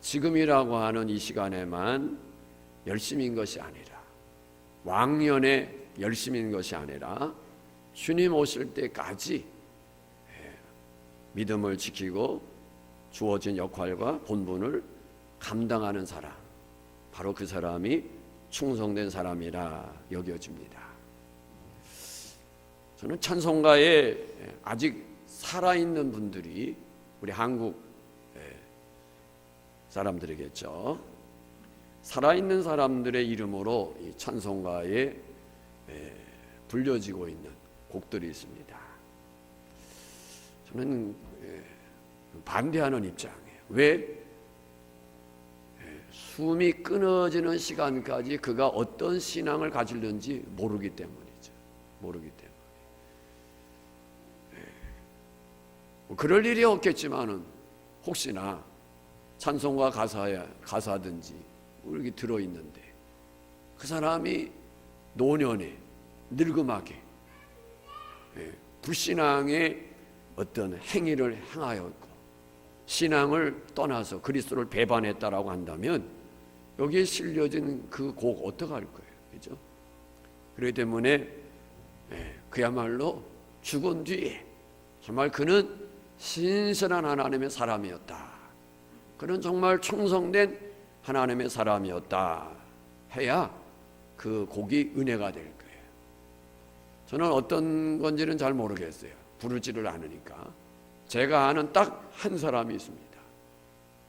지금이라고 하는 이 시간에만 열심인 것이 아니라, 왕년에 열심인 것이 아니라 주님 오실 때까지 믿음을 지키고 주어진 역할과 본분을 감당하는 사람, 바로 그 사람이 충성된 사람이라 여겨집니다. 저는 찬송가에 아직 살아있는 분들이 우리 한국 사람들이겠죠. 살아있는 사람들의 이름으로 이 찬송가에 불려지고 있는 곡들이 있습니다. 저는 반대하는 입장이에요. 왜? 숨이 끊어지는 시간까지 그가 어떤 신앙을 가질는지 모르기 때문이죠. 모르기 때문에. 그럴 일이 없겠지만은 혹시나 찬송가 가사든지 이렇게 들어있는데 그 사람이 노년에 늙음하게 불신앙의 어떤 행위를 행하였고 신앙을 떠나서 그리스도를 배반했다라고 한다면 여기에 실려진 그 곡 어떡할 거예요, 그죠? 그렇기 때문에 그야말로 죽은 뒤에 정말 그는 신실한 하나님의 사람이었다, 그는 정말 충성된 하나님의 사람이었다 해야 그 곡이 은혜가 될 거예요. 저는 어떤 건지는 잘 모르겠어요. 부르지를 않으니까. 제가 아는 딱 한 사람이 있습니다.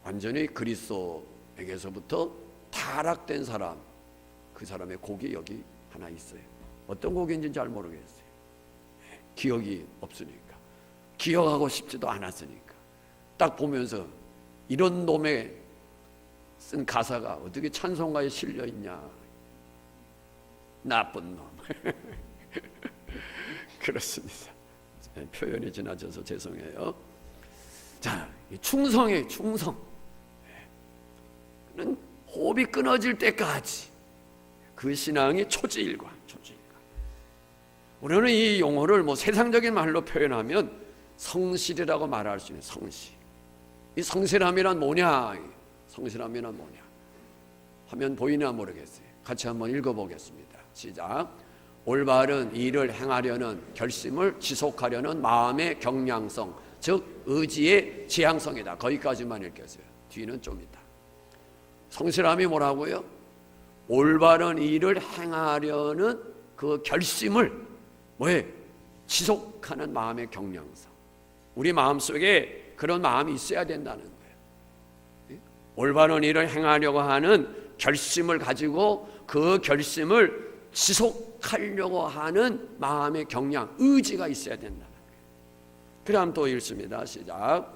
완전히 그리스도에게서부터 타락된 사람, 그 사람의 곡이 여기 하나 있어요. 어떤 곡인지는 잘 모르겠어요. 기억이 없으니까, 기억하고 싶지도 않았으니까. 딱 보면서 이런 놈의 쓴 가사가 어떻게 찬송가에 실려 있냐, 나쁜 놈. 그렇습니다. 표현이 지나쳐서 죄송해요. 자, 충성이에요. 충성. 그는 호흡이 끊어질 때까지 그 신앙이 초지일관. 우리는 이 용어를 세상적인 말로 표현하면 성실이라고 말할 수 있는 성실. 이 성실함이란 뭐냐? 성실함이란 뭐냐? 화면 보이나 모르겠어요. 같이 한번 읽어보겠습니다. 시작. 올바른 일을 행하려는 결심을 지속하려는 마음의 경량성, 즉 의지의 지향성이다. 거기까지만 읽겠어요. 뒤는 좀 있다. 성실함이 뭐라고요? 올바른 일을 행하려는 그 결심을 지속하는 마음의 경량성. 우리 마음속에 그런 마음이 있어야 된다는 거예요. 올바른 일을 행하려고 하는 결심을 가지고 그 결심을 지속하려고 하는 마음의 경량, 의지가 있어야 된다는 거예요. 그럼 또 읽습니다. 시작.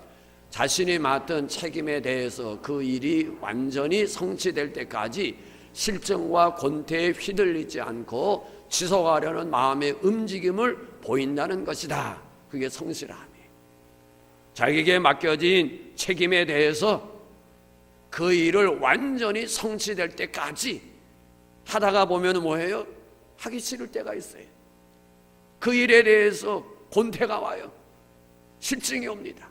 자신이 맡은 책임에 대해서 그 일이 완전히 성취될 때까지 실증과 권태에 휘둘리지 않고 지속하려는 마음의 움직임을 보인다는 것이다. 그게 성실함이에요. 자기에게 맡겨진 책임에 대해서 그 일을 완전히 성취될 때까지 하다가 보면 뭐예요? 하기 싫을 때가 있어요. 그 일에 대해서 권태가 와요. 실증이 옵니다.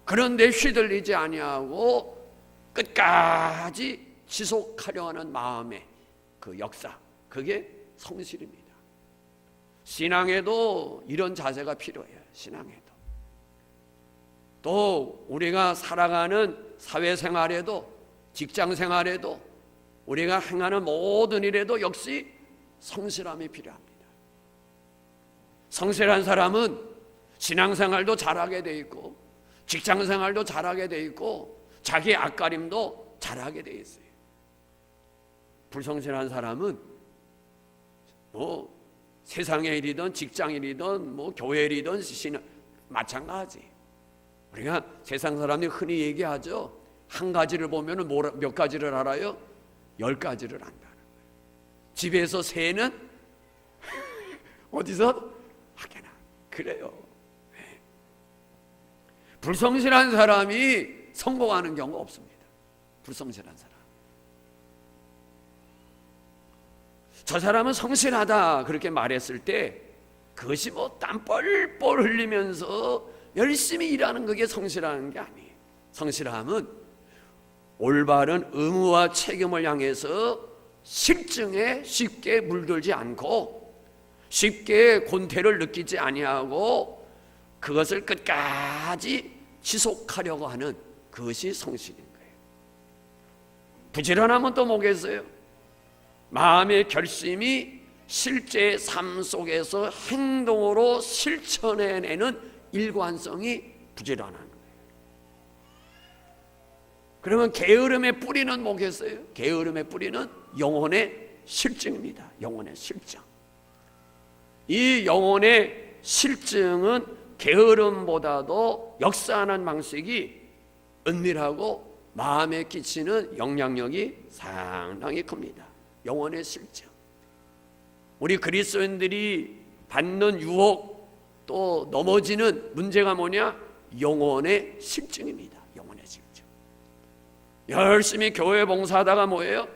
그런데 휘둘리지 아니하고 끝까지 지속하려 하는 마음의 그 역사, 그게 성실입니다. 신앙에도 이런 자세가 필요해요. 신앙에도. 또 우리가 살아가는 사회생활에도, 직장생활에도, 우리가 행하는 모든 일에도 역시 성실함이 필요합니다. 성실한 사람은 신앙생활도 잘하게 돼 있고 직장생활도 잘하게 돼 있고 자기 앞가림도 잘하게 돼 있어요. 불성실한 사람은 세상의 일이든 직장일이든 교회 일이든 마찬가지. 우리가 세상 사람들이 흔히 얘기하죠. 한 가지를 보면 몇 가지를 알아요? 10가지를 안다는 거예요. 집에서 새는 어디서 하게나. 그래요. 불성실한 사람이 성공하는 경우가 없습니다. 불성실한 사람. 저 사람은 성실하다 그렇게 말했을 때 그것이 땀 뻘뻘 흘리면서 열심히 일하는 그게 성실한 게 아니에요. 성실함은 올바른 의무와 책임을 향해서 실증에 쉽게 물들지 않고 쉽게 곤태를 느끼지 아니하고 그것을 끝까지 지속하려고 하는 그것이 성실인 거예요. 부지런함은 또 뭐겠어요? 마음의 결심이 실제 삶 속에서 행동으로 실천해내는 일관성이 부지런한 거예요. 그러면 게으름의 뿌리는 뭐겠어요? 게으름의 뿌리는 영혼의 실증입니다. 영혼의 실증. 이 영혼의 실증은 게으름보다도 역사하는 방식이 은밀하고 마음에 끼치는 영향력이 상당히 큽니다. 영혼의 실증. 우리 그리스도인들이 받는 유혹 또 넘어지는 문제가 뭐냐? 영혼의 실증입니다. 영혼의 실증. 열심히 교회 봉사하다가 뭐예요?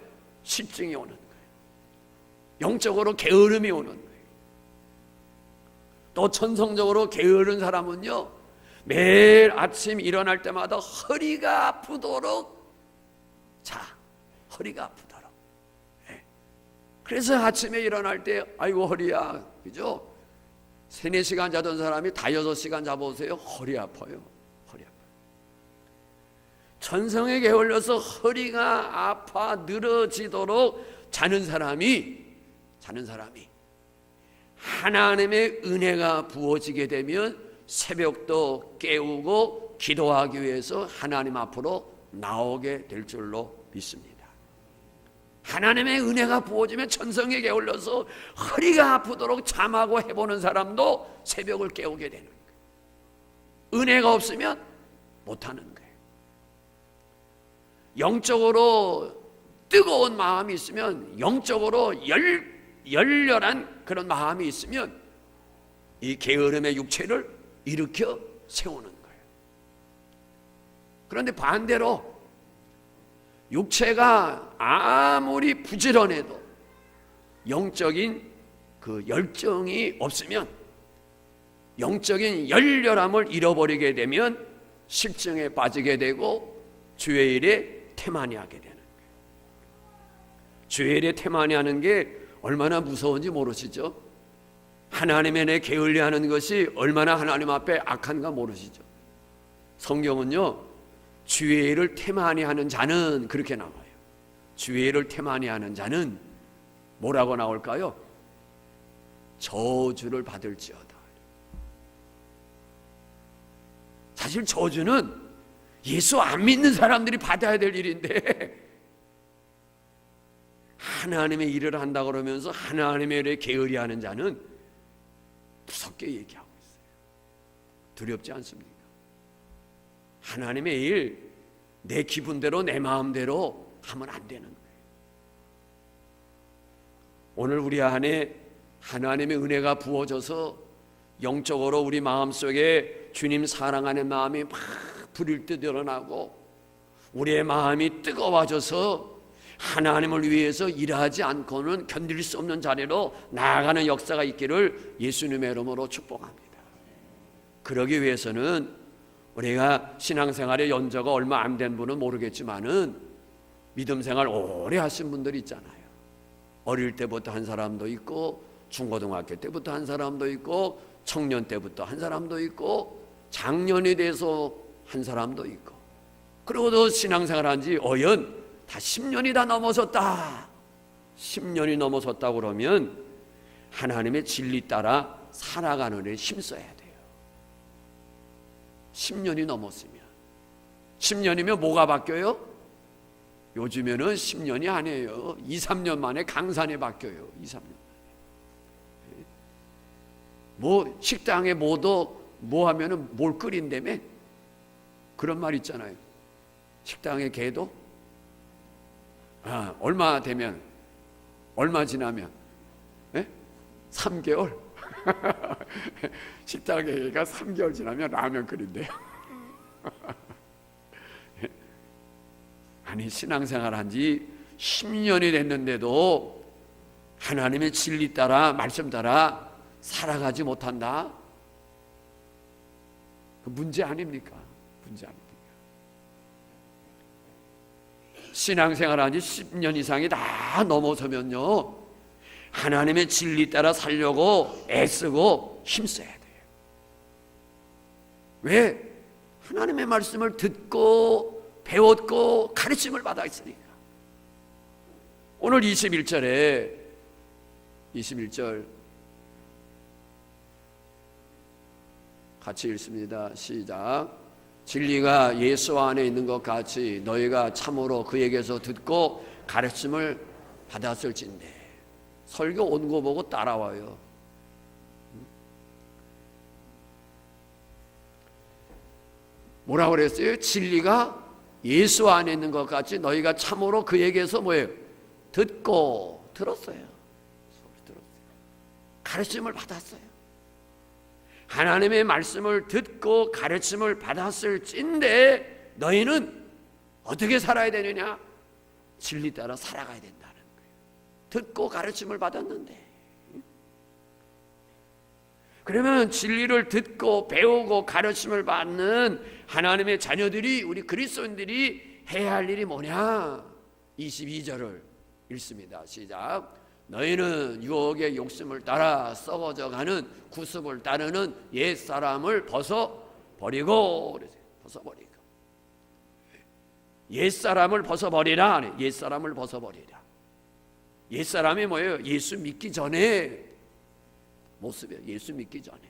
실증이 오는 거예요. 영적으로 게으름이 오는 거예요. 또 천성적으로 게으른 사람은요, 매일 아침 일어날 때마다 허리가 아프도록 자, 허리가 아프도록. 네. 그래서 아침에 일어날 때 아이고 허리야, 그죠? 3-4시간 자던 사람이 5-6시간 자보세요. 허리 아파요. 허리 아파요. 천성에 게을려서 허리가 아파 늘어지도록 자는 사람이 하나님의 은혜가 부어지게 되면 새벽도 깨우고 기도하기 위해서 하나님 앞으로 나오게 될 줄로 믿습니다. 하나님의 은혜가 부어지면 천성에 게을러서 허리가 아프도록 잠하고 해보는 사람도 새벽을 깨우게 되는 거예요. 은혜가 없으면 못하는 거예요. 영적으로 뜨거운 마음이 있으면, 영적으로 열렬한 그런 마음이 있으면 이 게으름의 육체를 일으켜 세우는 거예요. 그런데 반대로 육체가 아무리 부지런해도 영적인 그 열정이 없으면, 영적인 열렬함을 잃어버리게 되면 실증에 빠지게 되고 주의 일에 태만히하게 되는 거예요. 주의 일에 태만히하는 게 얼마나 무서운지 모르시죠? 하나님의 내 게을리하는 것이 얼마나 하나님 앞에 악한가 모르시죠? 성경은요, 주의 일을 태만히하는 자는 그렇게 나와요. 주의 일을 태만히하는 자는 뭐라고 나올까요? 저주를 받을지어다. 사실 저주는 예수 안 믿는 사람들이 받아야 될 일인데 하나님의 일을 한다 그러면서 하나님의 일에 게으리하는 자는 무섭게 얘기하고 있어요. 두렵지 않습니까? 하나님의 일 내 기분대로 내 마음대로 하면 안 되는 거예요. 오늘 우리 안에 하나님의 은혜가 부어져서 영적으로 우리 마음속에 주님 사랑하는 마음이 막 불일 듯 일어나고 우리의 마음이 뜨거워져서 하나님을 위해서 일하지 않고는 견딜 수 없는 자리로 나아가는 역사가 있기를 예수님의 이름으로 축복합니다. 그러기 위해서는 우리가 신앙생활의 연저가 얼마 안 된 분은 모르겠지만은 믿음생활 오래 하신 분들이 있잖아요. 어릴 때부터 한 사람도 있고 중고등학교 때부터 한 사람도 있고 청년 때부터 한 사람도 있고 장년이 돼서 한 사람도 있고, 그리고도 신앙생활 한 지 어연 다 10년이 다 넘어섰다. 10년이 넘어섰다 그러면 하나님의 진리 따라 살아가는 데 힘써야 돼요. 10년이 넘었으면. 10년이면 뭐가 바뀌어요? 요즘에는 10년이 아니에요. 2-3년 만에 강산에 바뀌어요. 2-3년 만에. 뭐 식당에 뭐 하면은 뭘 끓인다며? 그런 말 있잖아요. 식당에 개도 얼마 되면, 얼마 지나면 3개월 식당에 개가 3개월 지나면 라면 끓인대요. 아니 신앙생활 한 지 10년이 됐는데도 하나님의 진리 따라 말씀 따라 살아가지 못한다. 그 문제 아닙니까? 문제 아닙니까? 신앙생활 한 지 10년 이상이 다 넘어서면요, 하나님의 진리 따라 살려고 애쓰고 힘써야 돼요. 왜? 하나님의 말씀을 듣고 배웠고 가르침을 받아 있으니까. 오늘 21절 같이 읽습니다. 시작. 진리가 예수 안에 있는 것 같이 너희가 참으로 그에게서 듣고 가르침을 받았을진데. 설교 온 거 보고 따라와요. 뭐라고 그랬어요? 진리가 예수 안에 있는 것 같이 너희가 참으로 그에게서 뭐예요? 들었어요. 가르침을 받았어요. 하나님의 말씀을 듣고 가르침을 받았을진데 너희는 어떻게 살아야 되느냐? 진리 따라 살아가야 된다는 거예요. 듣고 가르침을 받았는데. 그러면 진리를 듣고 배우고 가르침을 받는 하나님의 자녀들이, 우리 그리스도인들이 해야 할 일이 뭐냐? 22절을 읽습니다. 시작. 너희는 유혹의 욕심을 따라 썩어져가는 구습을 따르는 옛사람을 벗어버리고, 벗어버리고. 옛사람을 벗어버리라. 옛사람을 벗어버리라. 옛사람이 뭐예요? 예수 믿기 전에 모습이에요. 예수 믿기 전에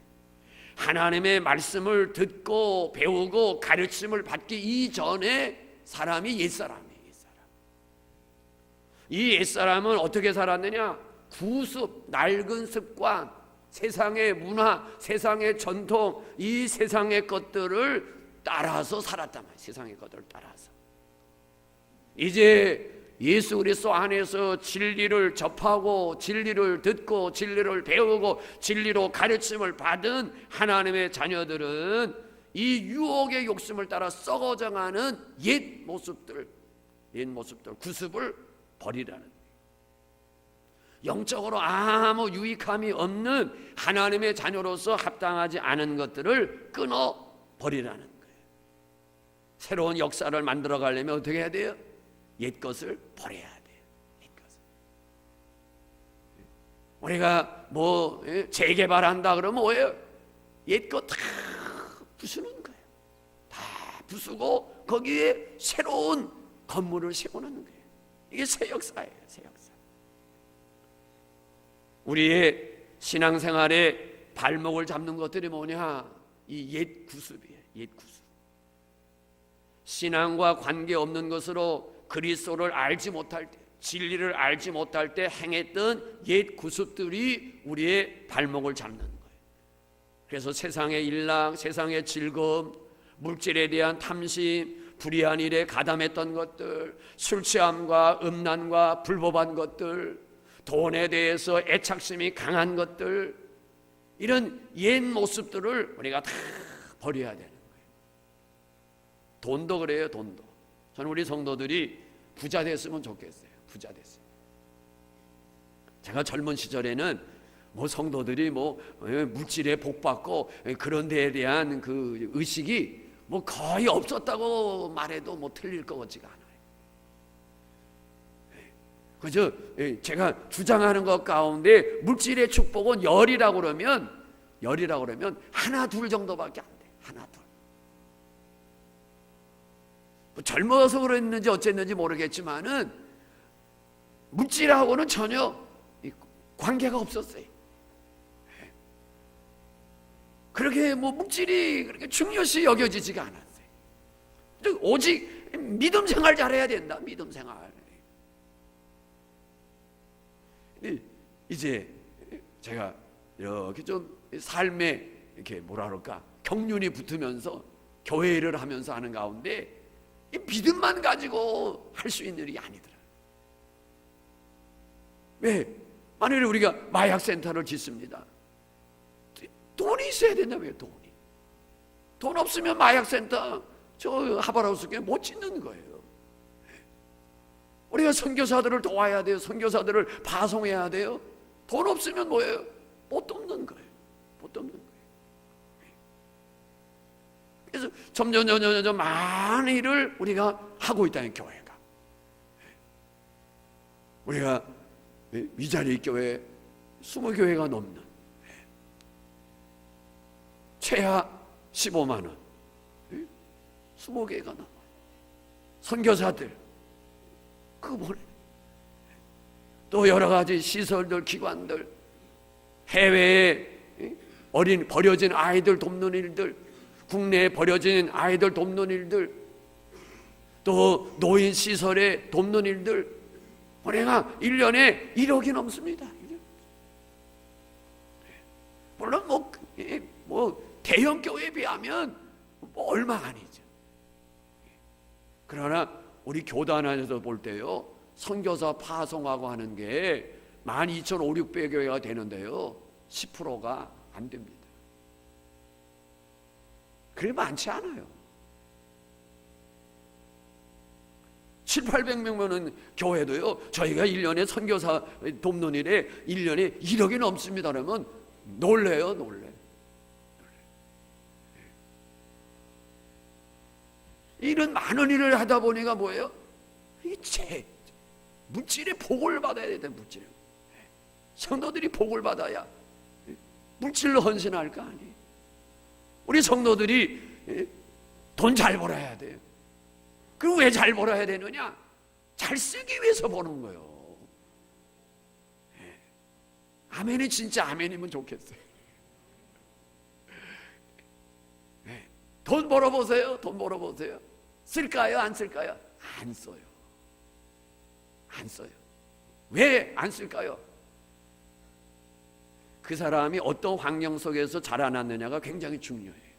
하나님의 말씀을 듣고 배우고 가르침을 받기 이전에 사람이 옛사람이에요. 이 옛사람은 어떻게 살았느냐? 구습, 낡은 습관, 세상의 문화, 세상의 전통, 이 세상의 것들을 따라서 살았단 말이에요. 세상의 것들을 따라서. 이제 예수 그리스도 안에서 진리를 접하고 진리를 듣고 진리를 배우고 진리로 가르침을 받은 하나님의 자녀들은 이 유혹의 욕심을 따라 썩어져가는 옛 모습들, 구습을 버리라는 거예요. 영적으로 아무 유익함이 없는 하나님의 자녀로서 합당하지 않은 것들을 끊어 버리라는 거예요. 새로운 역사를 만들어 가려면 어떻게 해야 돼요? 옛 것을 버려야 돼요. 옛 것을. 우리가 뭐 재개발한다 그러면 뭐예요? 옛 것 다 부수는 거예요. 다 부수고 거기에 새로운 건물을 세우는 거예요. 이게 새 역사예요. 새 역사. 우리의 신앙생활에 발목을 잡는 것들이 뭐냐? 이 옛 구습이에요. 옛 구습. 신앙과 관계없는 것으로 그리스도를 알지 못할 때, 진리를 알지 못할 때 행했던 옛 구습들이 우리의 발목을 잡는 거예요. 그래서 세상의 일락, 세상의 즐거움, 물질에 대한 탐심, 불의한 일에 가담했던 것들, 술 취함과 음란과 불법한 것들, 돈에 대해서 애착심이 강한 것들, 이런 옛 모습들을 우리가 다 버려야 되는 거예요. 돈도 그래요. 돈도. 저는 우리 성도들이 부자 됐으면 좋겠어요. 부자 됐으면. 제가 젊은 시절에는 뭐 성도들이 뭐 물질에 복받고 그런 데에 대한 그 의식이 뭐 거의 없었다고 말해도 뭐 틀릴 것 같지가 않아요. 그저 제가 주장하는 것 가운데 물질의 축복은 열이라고 그러면 하나 둘 정도밖에 안 돼. 하나 둘. 뭐 젊어서 그랬는지 어쨌는지 모르겠지만은 물질하고는 전혀 관계가 없었어요. 그렇게 뭐 물질이 그렇게 중요시 여겨지지가 않았어요. 오직 믿음 생활 잘해야 된다. 믿음 생활. 이제 제가 이렇게 좀 삶에 이렇게 뭐라 그럴까 경륜이 붙으면서 교회를 하면서 하는 가운데 이 믿음만 가지고 할 수 있는 일이 아니더라. 왜? 만약에 우리가 마약센터를 짓습니다. 돈이 있어야 된다며요. 돈 없으면 마약센터 저 하바라우스에 못 짓는 거예요. 우리가 선교사들을 도와야 돼요. 선교사들을 파송해야 돼요. 돈 없으면 뭐예요? 못 돕는 거예요. 못 돕는 거예요. 그래서 점점 많은 일을 우리가 하고 있다는 교회가. 우리가 위자리 교회 20교회가 넘는, 최하 15만 원, 20개가 넘어. 선교사들 그거 보내. 또 여러 가지 시설들, 기관들, 해외에 버려진 아이들 돕는 일들, 국내에 버려진 아이들 돕는 일들, 또 노인 시설에 돕는 일들, 우리가 1년에 1억이 넘습니다. 물론 뭐 대형 교회에 비하면 뭐 얼마 아니죠. 그러나 우리 교단 안에서 볼 때요, 선교사 파송하고 하는 게 12,500교회가 되는데요, 10%가 안 됩니다. 그게 많지 않아요. 7,800명은 교회도요, 저희가 1년에 선교사 돕는 일에 1년에 1억이 넘습니다. 그러면 놀래요, 놀래. 이런 많은 일을 하다 보니까 뭐예요? 이게 물질의 복을 받아야 돼, 물질. 성도들이 복을 받아야 물질로 헌신할 거 아니에요. 우리 성도들이 돈 잘 벌어야 돼요. 그럼 왜 잘 벌어야 되느냐? 잘 쓰기 위해서 버는 거예요. 아멘이 진짜 아멘이면 좋겠어요. 돈 벌어보세요. 돈 벌어보세요. 쓸까요? 안 쓸까요? 안 써요. 안 써요. 왜 안 쓸까요? 그 사람이 어떤 환경 속에서 자라났느냐가 굉장히 중요해요.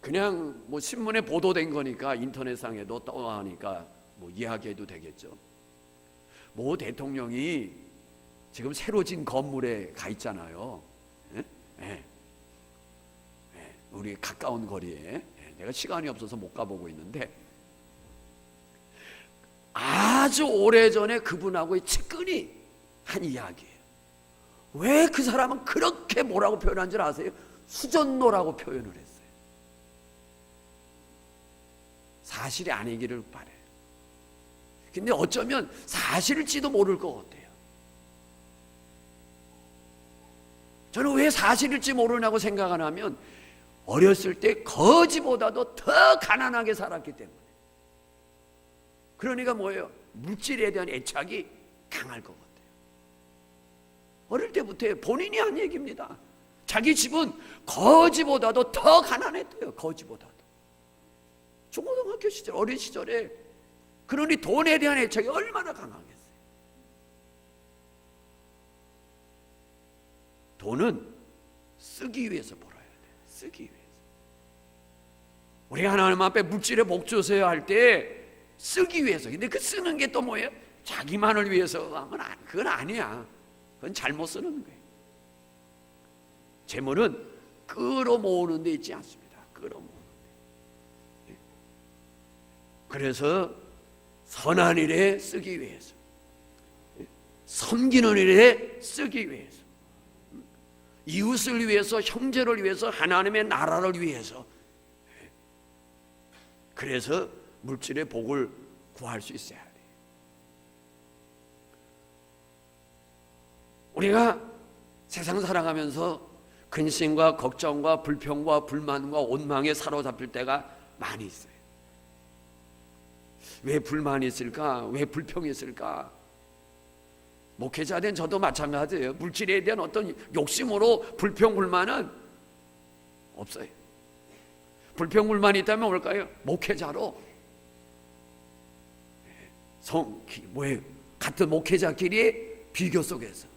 그냥 뭐 신문에 보도된 거니까 인터넷상에도 떠나니까 뭐 이야기해도 되겠죠. 모 대통령이 지금 새로 진 건물에 가 있잖아요. 우리 가까운 거리에. 내가 시간이 없어서 못 가보고 있는데, 아주 오래전에 그분하고의 측근이 한 이야기예요. 왜 그 사람은 그렇게 뭐라고 표현한 줄 아세요? 수전노라고 표현을 했어요. 사실이 아니기를 바래요. 근데 어쩌면 사실일지도 모를 것 같아요. 저는 왜 사실일지 모르냐고 생각하냐면, 어렸을 때 거지보다도 더 가난하게 살았기 때문에. 그러니까 뭐예요? 물질에 대한 애착이 강할 것 같아요. 어릴 때부터 본인이 한 얘기입니다. 자기 집은 거지보다도 더 가난했대요. 거지보다도. 중고등학교 시절, 어린 시절에. 그러니 돈에 대한 애착이 얼마나 강하겠어요. 돈은 쓰기 위해서 벌어야 돼요. 쓰기 위해서. 우리가 하나님 앞에 물질의 복 주세요 할 때 쓰기 위해서. 근데 그 쓰는 게 또 뭐예요? 자기만을 위해서 하면 그건 아니야. 그건 잘못 쓰는 거예요. 재물은 끌어모으는 데 있지 않습니다. 끌어모으는 데. 그래서 선한 일에 쓰기 위해서, 섬기는 일에 쓰기 위해서, 이웃을 위해서, 형제를 위해서, 하나님의 나라를 위해서. 그래서 물질의 복을 구할 수 있어야 돼요. 우리가 세상 살아가면서 근심과 걱정과 불평과 불만과 원망에 사로잡힐 때가 많이 있어요. 왜 불만이 있을까? 왜 불평이 있을까? 목회자 된 저도 마찬가지예요. 물질에 대한 어떤 욕심으로 불평 불만은 없어요. 불평 불만이 있다면 뭘까요? 목회자로 같은 목회자끼리 비교 속에서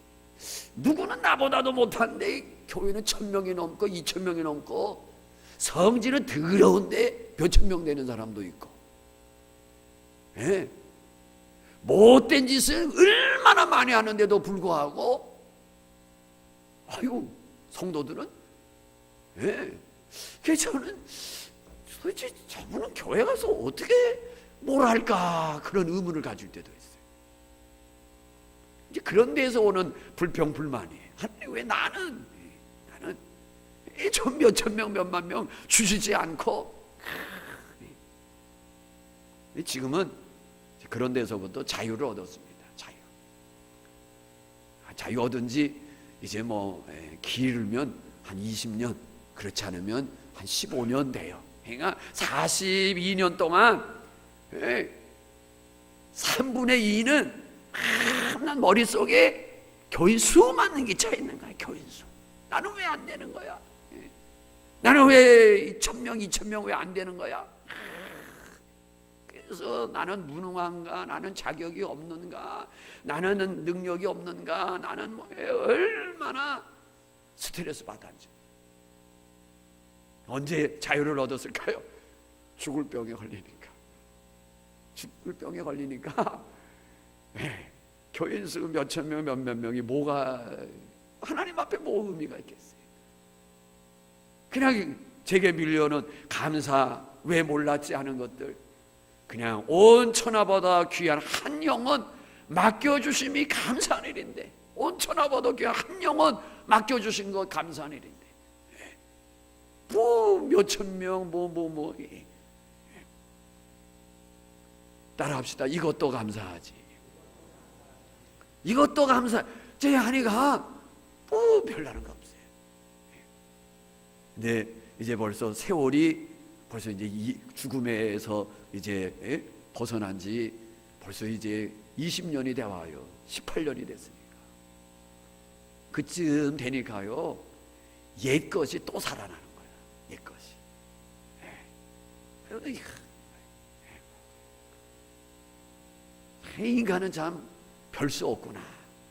누구는 나보다도 못한데 교회는 1,000명이 넘고 2,000명이 넘고, 성질은 더러운데 몇천 명 되는 사람도 있고, 못된 짓을 얼마나 많이 하는데도 불구하고, 아이고 성도들은, 그래서 저는 도대체 저분은 교회 가서 어떻게 뭘 할까, 그런 의문을 가질 때도 있어요. 이제 그런 데서 오는 불평 불만이에요. 하나님 왜 나는 저 몇천 명 몇만 명 주시지 않고. 지금은 그런 데서부터 자유를 얻었습니다. 자유 얻은 지 이제 뭐 길면 한 20년, 그렇지 않으면 한 15년 돼요. 그러니까 42년 동안 3분의 2는 난 머릿속에 교인 수많은 게 차 있는 거야. 교인 수. 나는 왜 안 되는 거야? 나는 왜 1,000명, 2,000명 왜 안 되는 거야? 그래서 나는 무능한가? 나는 자격이 없는가? 나는 능력이 없는가? 나는 얼마나 스트레스 받았지. 언제 자유를 얻었을까요? 죽을 병에 걸리니까. 죽을 병에 걸리니까 교인 수 몇천 명, 몇몇 명이 뭐가 하나님 앞에 뭐 의미가 있겠어요? 그냥 제게 밀려오는 감사, 왜 몰랐지 하는 것들, 그냥 온 천하보다 귀한 한 영혼 맡겨주심이 감사한 일인데, 온 천하보다 귀한 한 영혼 맡겨주신 것 감사한 일인데, 뭐 몇천 명 따라합시다. 이것도 감사하지. 이것도 감사. 제 한이가 뭐 별다른 거 없어요. 근데 이제 벌써 세월이 벌써 이제 이 죽음에서 이제 벗어난 지 벌써 이제 20년이 돼 와요. 18년이 됐으니까. 그쯤 되니까요, 옛 것이 또 살아나는 거야. 옛 것이. 인간은 참 별 수 없구나.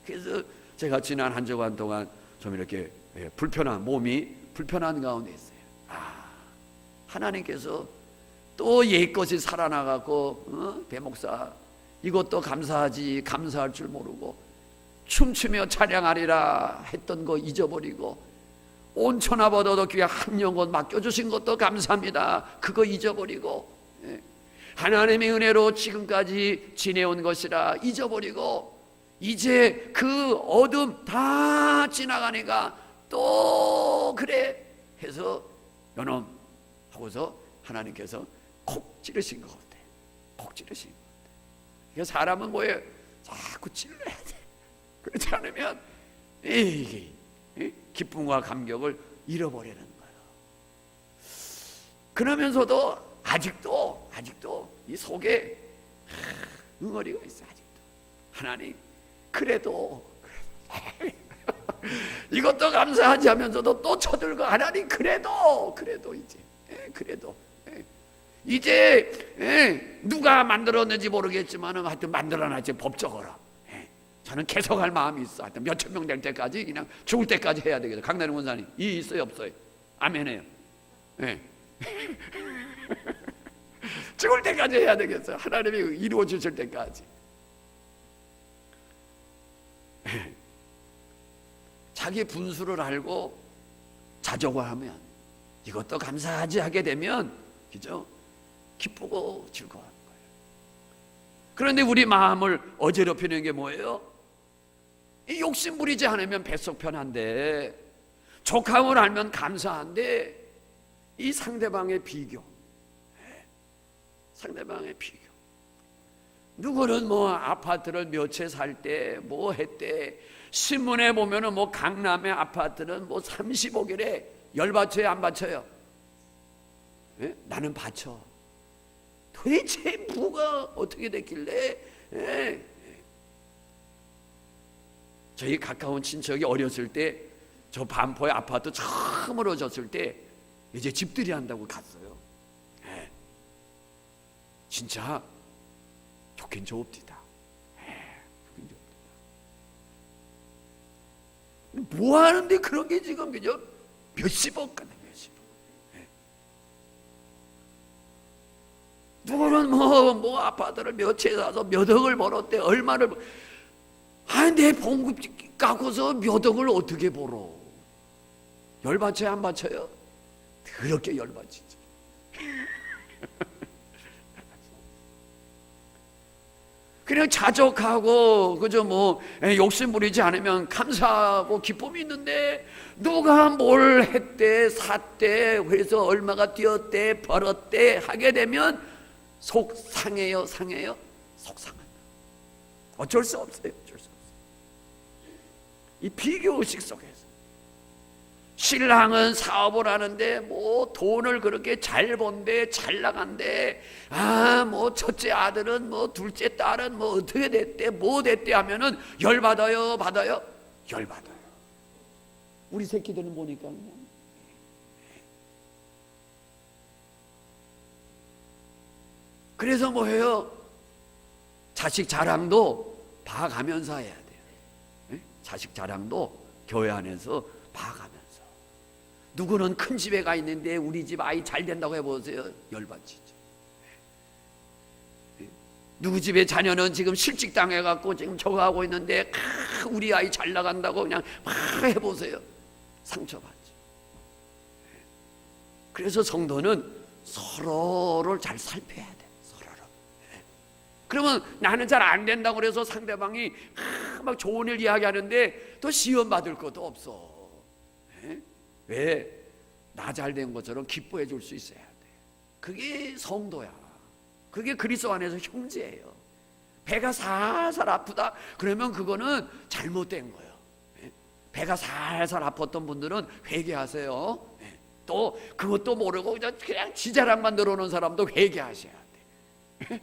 그래서 제가 지난 한 주간 동안 좀 이렇게 불편한, 몸이 불편한 가운데 있어요. 하나님께서 또 옛것이 살아나가고, 배목사 이것도 감사하지, 감사할 줄 모르고 춤추며 찬양하리라 했던 거 잊어버리고, 온 천하보다도 귀한 한 영혼 맡겨주신 것도 감사합니다, 그거 잊어버리고, 하나님의 은혜로 지금까지 지내온 것이라 잊어버리고, 이제 그 어둠 다 지나가니까 또 그래 해서 요놈 하고서 하나님께서 콕 찌르신 것 같아. 콕 찌르신 것 같아. 그러니까 사람은 뭐예요? 자꾸 찔러야 돼. 그렇지 않으면 이게 기쁨과 감격을 잃어버리는 거예요. 그러면서도 아직도 이 속에 응어리가 있어. 아직도 하나님 그래도 이것도 감사하지 하면서도 또 쳐들고, 하나님 그래도 이제 누가 만들었는지 모르겠지만 하여튼 만들어놨지, 법적으로. 저는 계속 할 마음이 있어. 하여튼 몇천 명 될 때까지, 그냥 죽을 때까지 해야 되겠어. 강단희 권사님 이 있어요 없어요? 아멘해요. 죽을 때까지 해야 되겠어요. 하나님이 이루어 주실 때까지. 자기 분수를 알고 자족하면, 이것도 감사하지 하게 되면, 그죠? 기쁘고 즐거운 거예요. 그런데 우리 마음을 어지럽히는 게 뭐예요? 이 욕심 부리지 않으면 뱃속 편한데, 족함을 알면 감사한데, 이 상대방의 비교, 상대방의 비교. 누구는 뭐 아파트를 몇 채 살 때 뭐 했대, 신문에 보면은 뭐 강남의 아파트는 뭐 30억이래. 열 받쳐요 안 받쳐요? 나는 받쳐. 도대체 뭐가 어떻게 됐길래? 저희 가까운 친척이 어렸을 때 저 반포의 아파트 처음으로 졌을 때 이제 집들이 한다고 갔어요. 진짜 좋긴 좋읍디다. 뭐 하는데 그런 게 지금 그죠? 몇십억 가네, 몇십억. 누구는 뭐 아파트를 몇 채 사서 몇 억을 벌었대. 얼마를. 내 봉급 깎고서 몇 억을 어떻게 벌어? 열받쳐요 안 받쳐요? 그렇게 열받치지. 그냥 자족하고, 그저 뭐 욕심 부리지 않으면 감사하고 기쁨이 있는데, 누가 뭘 했대, 샀대, 회사 얼마가 뛰었대, 벌었대 하게 되면 속 상해요, 상해요? 속상한다. 어쩔 수 없어요. 어쩔 수 없어요. 이 비교의식 속에서 신랑은 사업을 하는데 뭐 돈을 그렇게 잘 번대, 잘 나간대. 뭐 첫째 아들은 뭐 둘째 딸은 뭐 어떻게 됐대, 뭐 됐대 하면은 열받아요, 받아요? 열받아요. 우리 새끼들은 보니까 그냥. 그래서 뭐 해요? 자식 자랑도 봐가면서 해야 돼요. 자식 자랑도 교회 안에서 봐가면서. 누구는 큰 집에 가 있는데 우리 집 아이 잘 된다고 해보세요. 열받치죠. 누구 집에 자녀는 지금 실직 당해갖고 지금 저거 하고 있는데 우리 아이 잘 나간다고 그냥 막 해보세요. 상처받죠. 그래서 성도는 서로를 잘 살펴야 돼. 서로를. 그러면 나는 잘 안 된다고 그래서 상대방이 막 좋은 일 이야기하는데 또 시험 받을 것도 없어. 왜? 나 잘 된 것처럼 기뻐해 줄 수 있어야 돼. 그게 성도야. 그게 그리스도 안에서 형제예요. 배가 살살 아프다? 그러면 그거는 잘못된 거예요. 배가 살살 아팠던 분들은 회개하세요. 또 그것도 모르고 그냥 지자랑만 늘어놓은 사람도 회개하셔야 돼.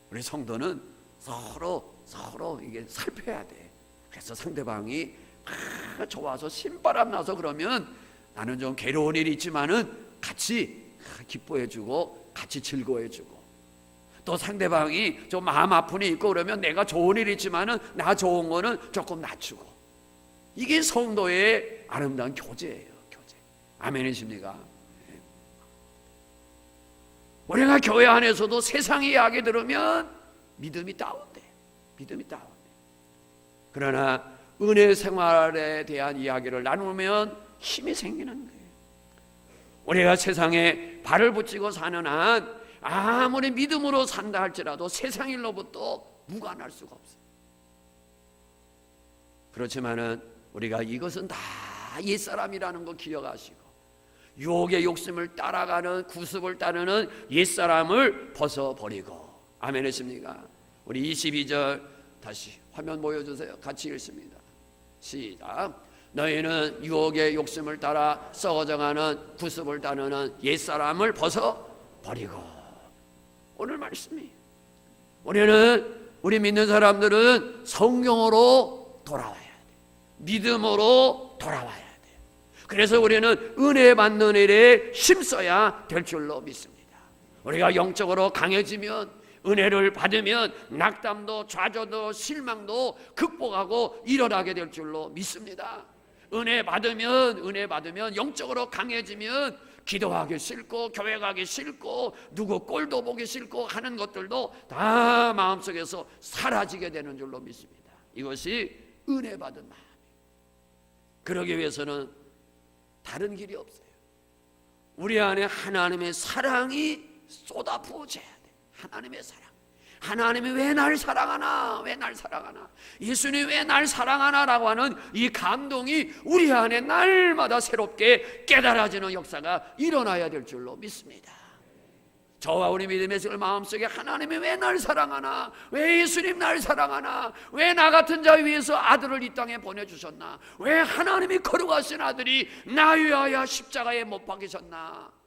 우리 성도는 서로 이게 살펴야 돼. 그래서 상대방이 좋아서 신바람 나서 그러면 나는 좀 괴로운 일이 있지만은 같이 기뻐해주고 같이 즐거워해주고, 또 상대방이 좀 마음 아픈 일이 있고 그러면 내가 좋은 일이 있지만은 나 좋은 거는 조금 낮추고. 이게 성도의 아름다운 교제예요. 교제. 아멘이십니까? 우리가 교회 안에서도 세상의 이야기 들으면 믿음이 다운돼. 믿음이 다운돼. 그러나 은혜 생활에 대한 이야기를 나누면 힘이 생기는 거예요. 우리가 세상에 발을 붙이고 사는 한 아무리 믿음으로 산다 할지라도 세상 일로부터 무관할 수가 없어요. 그렇지만은 우리가 이것은 다 옛사람이라는 거 기억하시고, 유혹의 욕심을 따라가는, 구습을 따르는 옛사람을 벗어버리고. 아멘 하십니까? 우리 22절 다시 화면 보여주세요. 같이 읽습니다. 시작. 너희는 유혹의 욕심을 따라 썩어져가는 구습을 따르는 옛사람을 벗어버리고. 오늘 말씀이, 우리 믿는 사람들은 성경으로 돌아와야 돼. 믿음으로 돌아와야 돼. 그래서 우리는 은혜 받는 일에 힘써야 될 줄로 믿습니다. 우리가 영적으로 강해지면, 은혜를 받으면 낙담도 좌절도 실망도 극복하고 일어나게 될 줄로 믿습니다. 은혜 받으면 영적으로 강해지면 기도하기 싫고 교회 가기 싫고 누구 꼴도 보기 싫고 하는 것들도 다 마음속에서 사라지게 되는 줄로 믿습니다. 이것이 은혜 받은 마음. 그러기 위해서는 다른 길이 없어요. 우리 안에 하나님의 사랑이 쏟아부어져야 돼. 하나님의 사랑. 하나님이 왜 날 사랑하나? 왜 날 사랑하나? 예수님이 왜 날 사랑하나? 라고 하는 이 감동이 우리 안에 날마다 새롭게 깨달아지는 역사가 일어나야 될 줄로 믿습니다. 저와 우리 믿음의 질 마음속에 하나님이 왜 날 사랑하나? 왜 예수님 날 사랑하나? 왜 나 같은 자 위해서 아들을 이 땅에 보내주셨나? 왜 하나님이 거룩하신 아들이 나 위하여 십자가에 못 박히셨나?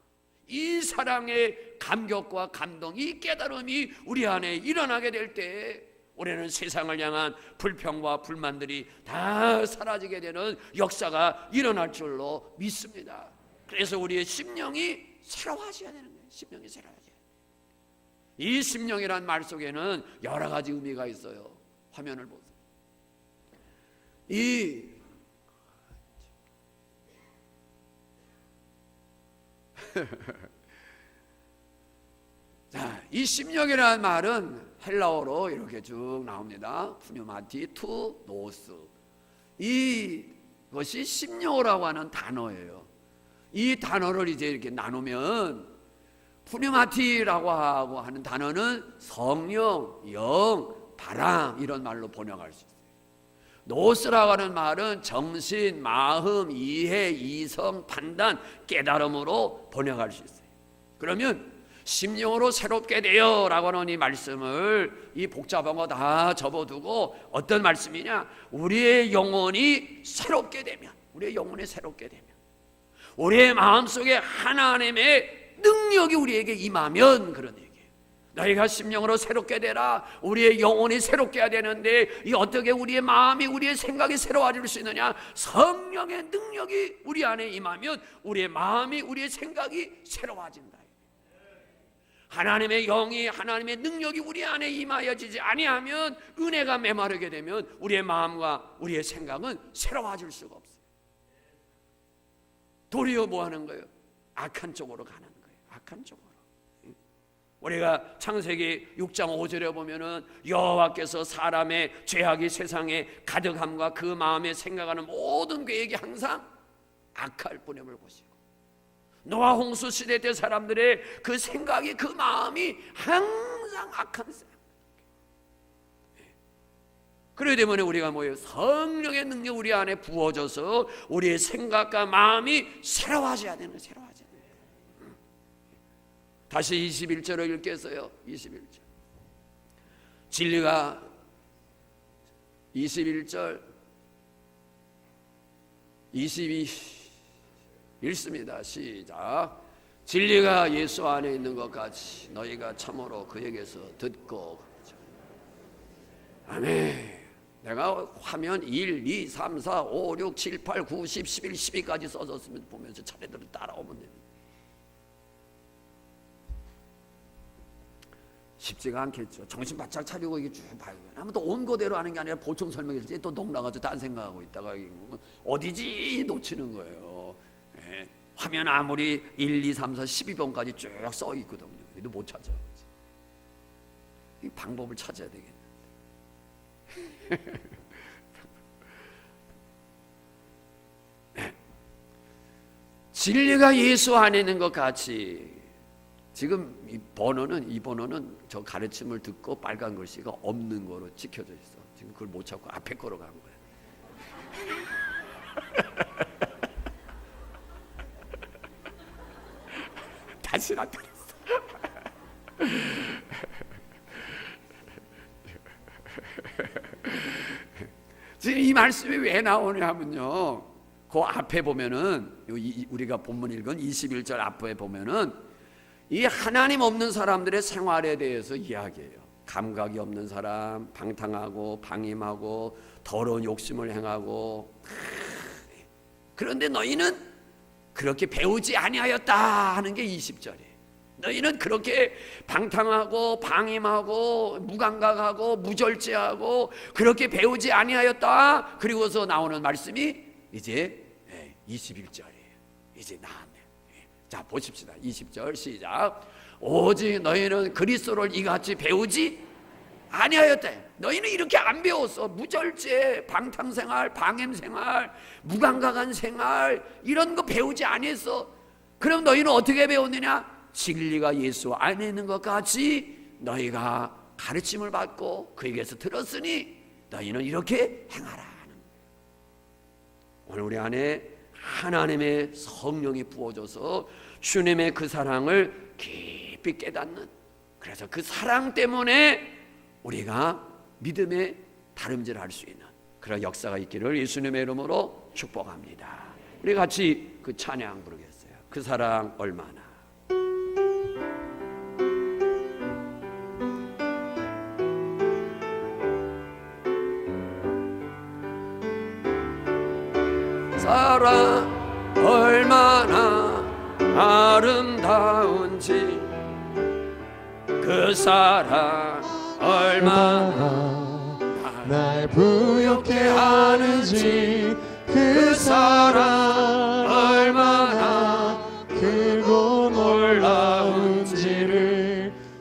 이 사랑의 감격과 감동, 이 깨달음이 우리 안에 일어나게 될 때 우리는 세상을 향한 불평과 불만들이 다 사라지게 되는 역사가 일어날 줄로 믿습니다. 그래서 우리의 심령이 새로워져야 되는 거예요. 심령이 새로워져야 돼요. 이 심령이란 말 속에는 여러 가지 의미가 있어요. 화면을 보세요. 자, 이 심령이라는 말은 헬라어로 이렇게 쭉 나옵니다. 푸뉴마티, 투, 노스. 이것이 심령이라고 하는 단어예요. 이 단어를 이제 이렇게 나누면 푸뉴마티라고 하는 단어는 성령, 영, 바람 이런 말로 번역할 수 있어요. 노스라고 하는 말은 정신, 마음, 이해, 이성, 판단, 깨달음으로 번역할 수 있어요. 그러면 심령으로 새롭게 되어라고 하는 이 말씀을 이 복잡한 거 다 접어두고 어떤 말씀이냐? 우리의 영혼이 새롭게 되면, 우리의 영혼이 새롭게 되면, 우리의 마음속에 하나님의 능력이 우리에게 임하면, 그런 얘기예요. 너희가 심령으로 새롭게 되라. 우리의 영혼이 새롭게 해야 되는데 이 어떻게 우리의 마음이, 우리의 생각이 새로워질 수 있느냐? 성령의 능력이 우리 안에 임하면 우리의 마음이, 우리의 생각이 새로워진다. 하나님의 영이, 하나님의 능력이 우리 안에 임하여지지 아니하면, 은혜가 메마르게 되면 우리의 마음과 우리의 생각은 새로워질 수가 없어요. 도리어 뭐 하는 거예요? 악한 쪽으로 가는 거예요. 악한 쪽으로. 우리가 창세기 6장 5절에 보면은 여호와께서 사람의 죄악이 세상에 가득함과 그 마음에 생각하는 모든 계획이 항상 악할 뿐임을 보시고, 노아 홍수 시대 때 사람들의 그 생각이, 그 마음이 항상 악한 생각. 그렇기 때문에 우리가 뭐예요? 성령의 능력 우리 안에 부어져서 우리의 생각과 마음이 새로워져야 되는, 새로워져야 되는. 다시 21절을 읽겠어요. 21절. 진리가 21절 22 읽습니다. 시작. 진리가 예수 안에 있는 것 같이 너희가 참으로 그에게서 듣고. 아멘. 내가 화면 1, 2, 3, 4, 5, 6, 7, 8, 9, 10, 11, 12까지 써졌으면 보면서 차례대로 따라오면 됩니다. 쉽지가 않겠죠. 정신 바짝 차리고 이게 쭉 봐야 돼요. 아무튼 온 거대로 하는 게 아니라 보충 설명했을 때 또 농락가지고 딴 생각하고 있다가 어디지 놓치는 거예요. 예. 화면 아무리 1, 2, 3, 4, 12번까지 쭉 써 있거든요. 그래도 못 찾아. 이 방법을 찾아야 되겠네. 진리가 예수 안에 있는 것 같이. 지금 이 번호는 저 가르침을 듣고 빨간 글씨가 없는 거로 찍혀져 있어. 지금 그걸 못 찾고 앞에 거로 간 거야. 다시 나타났어. 지금 이 말씀이 왜 나오냐면요, 그 앞에 보면은 우리가 본문 읽은 21절 앞에 보면은 이 하나님 없는 사람들의 생활에 대해서 이야기해요. 감각이 없는 사람, 방탕하고 방임하고 더러운 욕심을 행하고. 그런데 너희는 그렇게 배우지 아니하였다 하는 게 20절이에요. 너희는 그렇게 방탕하고 방임하고 무감각하고 무절제하고 그렇게 배우지 아니하였다. 그리고서 나오는 말씀이 이제 21절이에요. 이제 나왔네. 자, 보십시다. 20절 시작. 오직 너희는 그리스도를 이같이 배우지 아니하였다. 너희는 이렇게 안 배웠어. 무절제, 방탕생활, 방임생활, 무감각한 생활, 이런 거 배우지 아니했어. 그럼 너희는 어떻게 배웠느냐? 진리가 예수 안에 있는 것 같이 너희가 가르침을 받고 그에게서 들었으니 너희는 이렇게 행하라. 오늘 우리 안에 하나님의 성령이 부어져서 주님의 그 사랑을 깊이 깨닫는, 그래서 그 사랑 때문에 우리가 믿음의 다름질할 수 있는 그런 역사가 있기를 예수님의 이름으로 축복합니다. 우리 같이 그 찬양 부르겠어요. 그 사랑 얼마나. 사랑 얼마나 아름다운지, 그 사랑 얼마나 날 부욕해 하는지, 그 사랑 얼마나 크고 놀라운지를,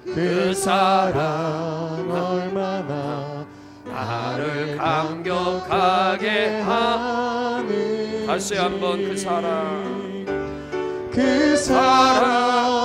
그 사랑 얼마나 나를 감격하게 하는. 다시 한번 그 사랑 사랑